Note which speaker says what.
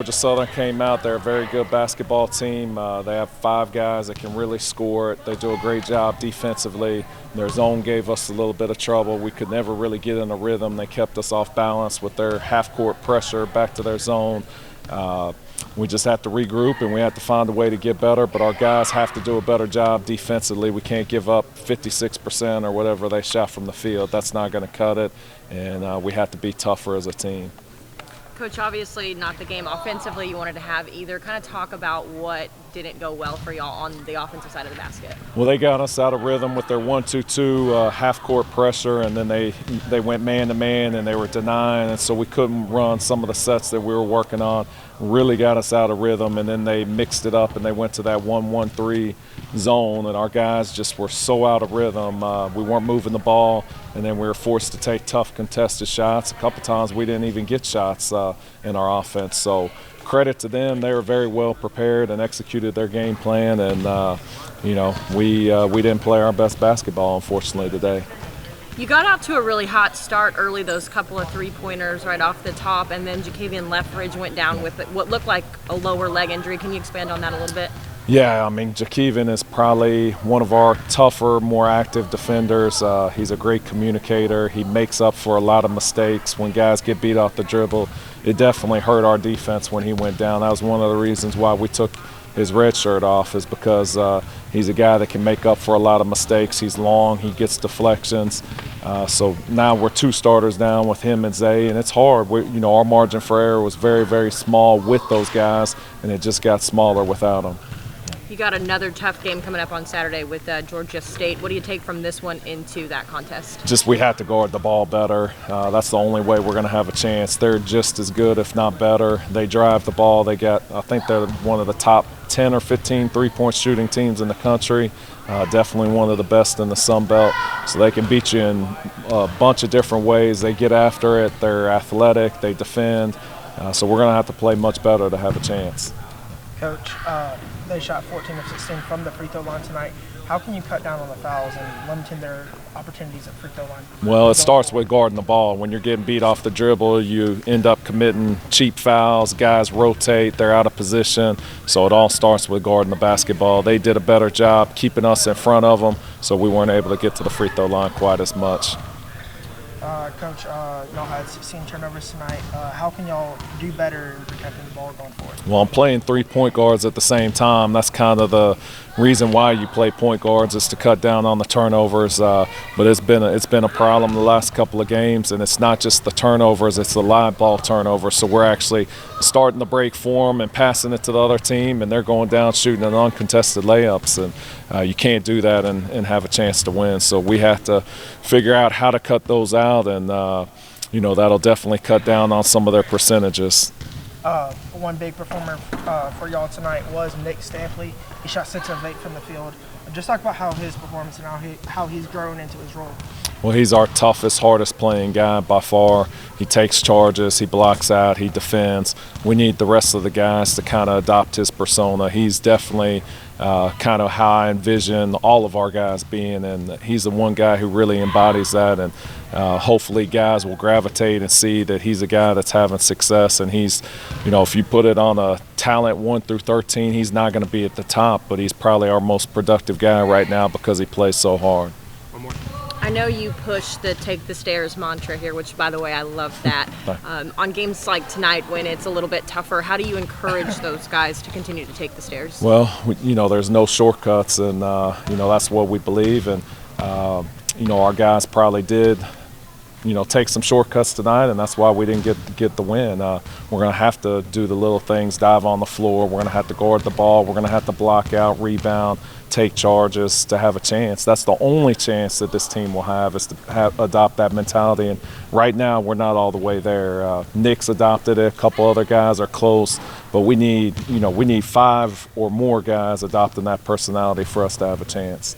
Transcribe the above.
Speaker 1: Georgia Southern came out. They're a very good basketball team. They have 5 guys that can really score it. They do a great job defensively. Their zone gave us a little bit of trouble. We could never really get in a rhythm. They kept us off balance with their half-court pressure back to their zone. We just have to regroup and we have to find a way to get better, but our guys have to do a better job defensively. We can't give up 56% or whatever they shot from the field. That's not going to cut it, and we have to be tougher as a team.
Speaker 2: Coach, obviously not the game offensively you wanted to have either. Kind of talk about what didn't go well for y'all on the offensive side of the basket.
Speaker 1: Well, they got us out of rhythm with their 1-2-2 half-court pressure, and then they went man-to-man and they were denying, and so we couldn't run some of the sets that we were working on. Really got us out of rhythm, and then they mixed it up and they went to that 1-1-3 zone, and our guys just were so out of rhythm. We weren't moving the ball, and then we were forced to take tough contested shots. A couple times we didn't even get shots in our offense. So credit to them. They were very well prepared and executed their game plan, and we didn't play our best basketball, unfortunately, today.
Speaker 2: You got out to a really hot start early, those couple of three-pointers right off the top, and then Jacavian Lethbridge went down with what looked like a lower leg injury. Can you expand on that a little bit?
Speaker 1: Yeah, I mean, Jacavian is probably one of our tougher, more active defenders. He's a great communicator. He makes up for a lot of mistakes when guys get beat off the dribble. It definitely hurt our defense when he went down. That was one of the reasons why we took his red shirt off, is because he's a guy that can make up for a lot of mistakes. He's long, he gets deflections. So now we're 2 starters down with him and Zay, and it's hard. Our margin for error was very, very small with those guys, and it just got smaller without them.
Speaker 2: You got another tough game coming up on Saturday with Georgia State. What do you take from this one into that contest?
Speaker 1: Just we have to guard the ball better. That's the only way we're going to have a chance. They're just as good, if not better. They drive the ball. I think they're one of the top 10 or 15 three-point shooting teams in the country. Definitely one of the best in the Sun Belt. So they can beat you in a bunch of different ways. They get after it. They're athletic. They defend. So we're going to have to play much better to have a chance.
Speaker 3: Coach, they shot 14 of 16 from the free throw line tonight. How can you cut down on the fouls and limiting their opportunities at free throw line?
Speaker 1: Well, it starts with guarding the ball. When you're getting beat off the dribble, you end up committing cheap fouls. Guys rotate, they're out of position. So it all starts with guarding the basketball. They did a better job keeping us in front of them, so we weren't able to get to the free throw line quite as much.
Speaker 3: Coach, y'all had 16 turnovers tonight. How can y'all do better in protecting the ball going forward?
Speaker 1: Well, I'm playing 3 point guards at the same time. That's kind of the reason why you play point guards, is to cut down on the turnovers. But it's been a problem the last couple of games, and it's not just the turnovers; it's the live ball turnovers. So we're actually starting to break form and passing it to the other team, and they're going down shooting an uncontested layups, and you can't do that and have a chance to win. So we have to figure out how to cut those out, and that'll definitely cut down on some of their percentages.
Speaker 3: One big performer for y'all tonight was Nick Stampley. He shot 6 of 8 from the field. Just talk about how his performance and how he's grown into his role.
Speaker 1: Well, he's our toughest, hardest playing guy by far. He takes charges, he blocks out, he defends. We need the rest of the guys to kind of adopt his persona. He's definitely kind of how I envision all of our guys being, and he's the one guy who really embodies that, and hopefully guys will gravitate and see that he's a guy that's having success, and he's, if you put it on a talent 1 through 13, he's not going to be at the top, but he's probably our most productive guy right now because he plays so hard.
Speaker 3: One more.
Speaker 2: I know you push the take the stairs mantra here, which, by the way, I love that. On games like tonight when it's a little bit tougher, how do you encourage those guys to continue to take the stairs?
Speaker 1: Well, there's no shortcuts, and, that's what we believe. And, our guys probably did, take some shortcuts tonight, and that's why we didn't get the win. We're going to have to do the little things, dive on the floor. We're going to have to guard the ball. We're going to have to block out, rebound, take charges to have a chance. That's the only chance that this team will have, is to adopt that mentality. And right now, we're not all the way there. Nick's adopted it. A couple other guys are close, but we need 5 or more guys adopting that personality for us to have a chance.